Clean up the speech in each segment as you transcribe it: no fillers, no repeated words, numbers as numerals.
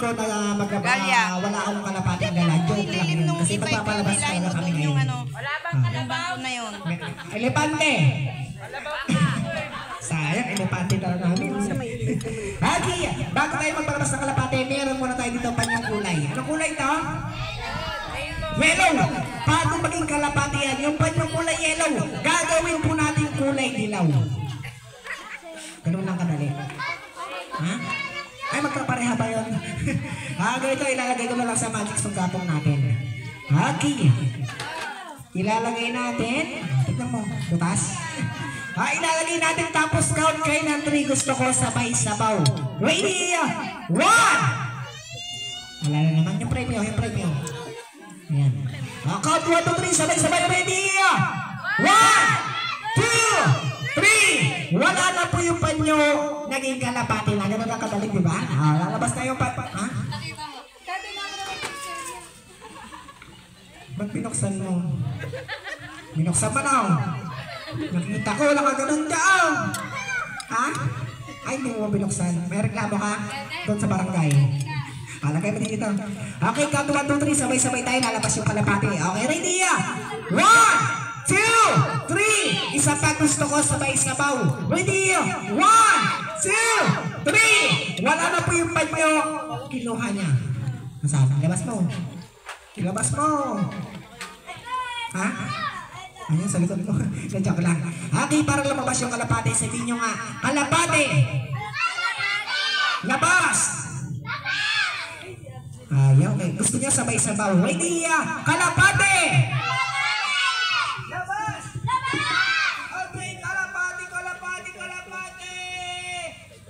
dito na wala akong kalapating gala. Joke lang yun. Kasi magpapalabas talaga kami ngayon. Wala bang kalabaw na yun? Elepante! Sayang, elepante talaga namin. Hagi, bago tayo magpalabas ng kalapate, meron muna tayo dito panyang kulay. Anong kulay ito? Yellow! Bago maging kalapate yan, yung panyang kulay yellow, gagawin po natin kulay dilaw. Ganun lang kadali. Ha? Ay, magkapareha ba yun? Ganito, ilalagay ko na lang sa magic pagkapong natin. Hagi. Ilalagay natin. Tignan mo, butas. Ilalagay natin tapos count kayo ng 3. Gusto ko sabay sabaw. Ready? 1! Wala na naman yung premyo, yung premyo. Ayan. Count 1, 2, 3, sabay-sabay. Ready? 1, 2, 3. Wala na po yung panyo. Naging kalapati na. Ganun lang kadaling, di ba? Lalabas na yung ha? Ba't binuksan mo? Binuksan mo na. Nakita ko, wala ka ganun daan. Ha? Ay, hindi mo binuksan. May reklamo ka doon sa barangay. Lagay mo dito. Okay, count 1, 2, 3. Sabay-sabay tayo. Lalabas yung kalapati. Okay, ready? 1, 2, 3. Isa pa gusto ko sabay sabaw. Ready? 1, 2, 3. Wala na po yung panyo. Kinuha niya. Nasaan? Ilabas mo. Ilabas mo. Ha? Ayun, sa likod mo. Joke lang. Okay, para lumabas yung kalapate, sabihin nyo nga, kalapate! Labas! Ayaw, okay. Gusto niya sabay-sabaw. Ready? Kalapate! Labas! Okay, kalapate, kalapate, kalapate!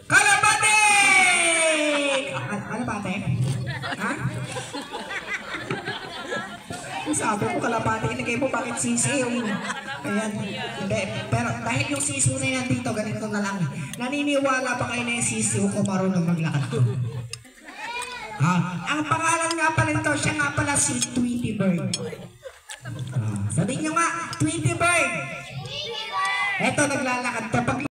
Kalapate! Kalapate? Ha? Sabi ko kalapati, inigay mo bakit sisi yung... Ayan. Hindi. Pero dahil yung sisi na yan dito, ganito na lang. Naniniwala pa kayo na yung sisi ko marunong maglakad ko. Ang pangalan nga pala nito, siya nga pala si Tweety Bird. Sabihin nyo nga, Tweety Bird! Eto, naglalakad to.